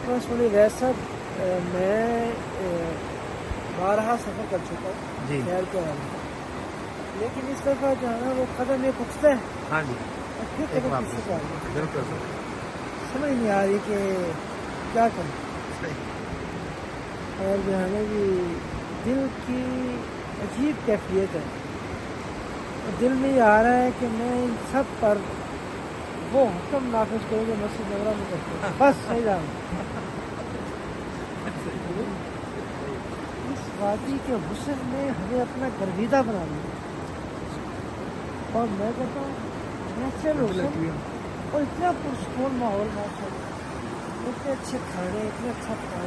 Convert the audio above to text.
بس ویسا میں بارہا سفر کر چکا ہوں جی خیر کے حوالے سے، لیکن اس دفعہ جو ہے نا وہ قدم ایک اٹھتا ہے ہاں جی اور پھر ایک قدم واپس پیچھے جاتا ہے، بالکل سمجھ نہیں آ رہی کہ کیا کریں. اور جو ہے نا جی دل کی عجیب کیفیت ہے، دل میں یہ آ رہا ہے کہ میں ان سب پر وہ حکم نافذ کروں جو مسجد نبوی میں کرتے ہیں، بس صحیح جان. اس وادی کے حسن نے ہمیں اپنا گرویدہ بنا لیا، اور میں کہتا ہوں نیچرل حسن اور اتنا پرسکون ماحول، ماشاء اللہ، اتنے اچھے کھانے، اتنا اچھا پانی.